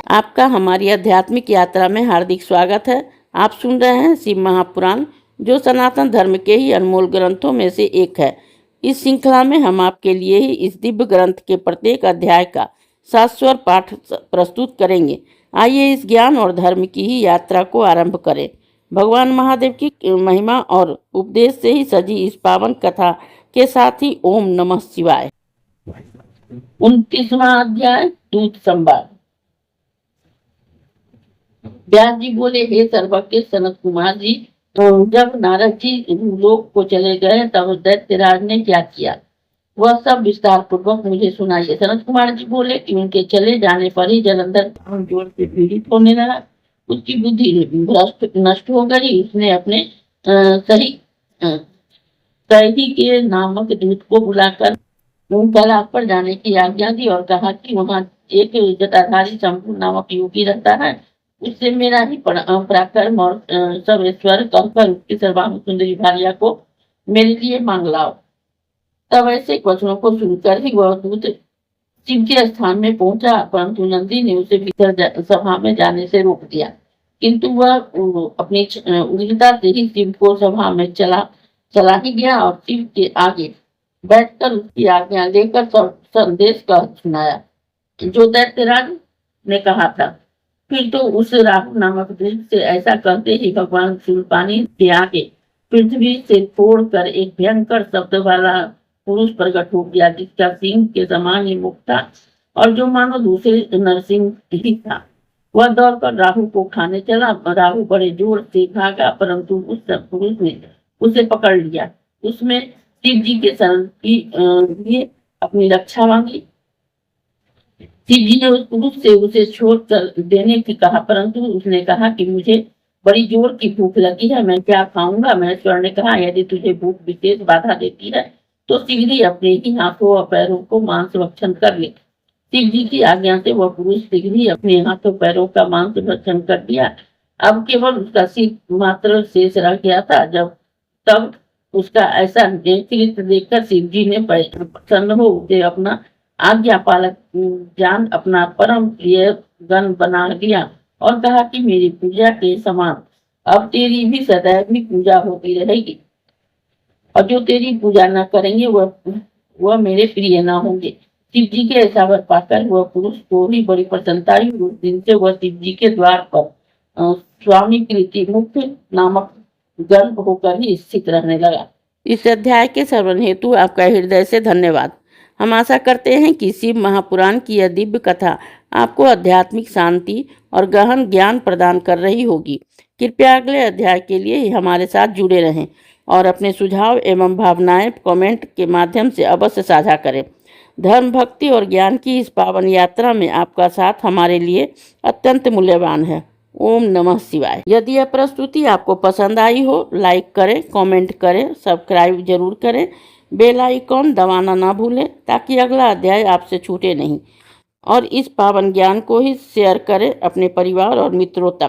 आपका हमारी आध्यात्मिक यात्रा में हार्दिक स्वागत है। आप सुन रहे हैं शिव महापुराण, जो सनातन धर्म के ही अनमोल ग्रंथों में से एक है। इस श्रृंखला में हम आपके लिए ही इस दिव्य ग्रंथ के प्रत्येक अध्याय का शाश्वत पाठ प्रस्तुत करेंगे। आइए इस ज्ञान और धर्म की ही यात्रा को आरंभ करें। भगवान महादेव की महिमा और उपदेश से ही सजी इस पावन कथा के साथ ही ओम नमः शिवाय। 29वां अध्याय, दूत संवाद। व्यास जी बोले, हे सर्वज्ञ सनत कुमार जी, जब नारद जी लोक को चले गए तब दैत्यराज ने क्या किया वह सब विस्तार पूर्वक मुझे सुनाइए। सनत कुमार जी बोले कि उनके चले जाने पर ही जलंधर जोर से पीड़ित होने लगा। उसकी बुद्धि भ्रष्ट नष्ट हो गई। उसने अपने सही के नामक दूत को बुलाकर तालाब पर जाने की आज्ञा दी और कहा कि वहाँ एक जटाधारी शंभु नामक योगी रहता है। उससे मेरा ही पराक्रम और सब ईश्वर कहकर उसकी सर्वांग सुंदरी भार्या को मेरे लिए मांग लाओ। तब ऐसे वचनों को सुनकर ही वह दूत शिव के स्थान में पहुंचा, परंतु नंदी ने उसे भीतर सभा में जाने से रोक दिया। किंतु वह अपनी उग्रता से ही शिव को सभा में चला ही गया और शिव के आगे बैठकर उसकी आज्ञा लेकर संदेश का सुनाया जो दैत्यराज ने कहा था। फिर तो उस राहु नामक दूत से ऐसा कहते ही भगवान शूलपाणी के आगे पृथ्वी से तोड़कर एक भयंकर शब्द वाला पुरुष प्रकट हो गया, जिसका सिंह के समान ही मुख था और जो मानो दूसरे नरसिंह ही था। वह दौड़कर राहु को खाने चला। राहु बड़े जोर से भागा, परंतु उस पुरुष ने उसे पकड़ लिया। उसमें शिव जी के शरण की लिए अपनी रक्षा मांगी। शिव जी ने उस पुरुष से उसे छोड़ कर देने की कहा, परंतु उसने कहा कि मुझे बड़ी जोर की भूख लगी है, मैं क्या खाऊंगा। महेश्वर ने कहा, यदि तुझे भूख विशेष बाधा देती है तो शीघ्र अपने ही हाथों और पैरों को मांस भक्षण कर ले। शिव जी की आज्ञा से वह पुरुष शीघ्र ही अपने हाथों पैरों का मांस भक्षण कर दिया। अब केवल उसका सिर मात्र शेष रह गया था। तब उसका ऐसा नेतृत्व देखकर शिव जी ने प्रसन्न हो उसे अपना आज्ञा पालक जान अपना परम प्रिय गण बना लिया और कहा कि मेरी पूजा के समान अब तेरी भी सदैव ही पूजा होती रहेगी, और जो तेरी पूजा न करेंगे वह मेरे प्रिय न होंगे। शिव जी के ऐसा वर पाकर वह पुरुष को भी बड़ी प्रसन्नता हुई। उस दिन से वह शिव जी के द्वार पर स्वामी प्रीति मुक्त नामक गण होकर ही स्थित रहने लगा। इस अध्याय के श्रवण हेतु आपका हृदय से धन्यवाद। हम आशा करते हैं कि शिव महापुराण की यह दिव्य कथा आपको आध्यात्मिक शांति और गहन ज्ञान प्रदान कर रही होगी। कृपया अगले अध्याय के लिए हमारे साथ जुड़े रहें और अपने सुझाव एवं भावनाएं कमेंट के माध्यम से अवश्य साझा करें। धर्म, भक्ति और ज्ञान की इस पावन यात्रा में आपका साथ हमारे लिए अत्यंत मूल्यवान है। ओम नमः शिवाय। यदि यह प्रस्तुति आपको पसंद आई हो, लाइक करें, कमेंट करें, सब्सक्राइब जरूर करें, बेल आइकॉन दबाना ना भूलें ताकि अगला अध्याय आपसे छूटे नहीं, और इस पावन ज्ञान को ही शेयर करें अपने परिवार और मित्रों तक।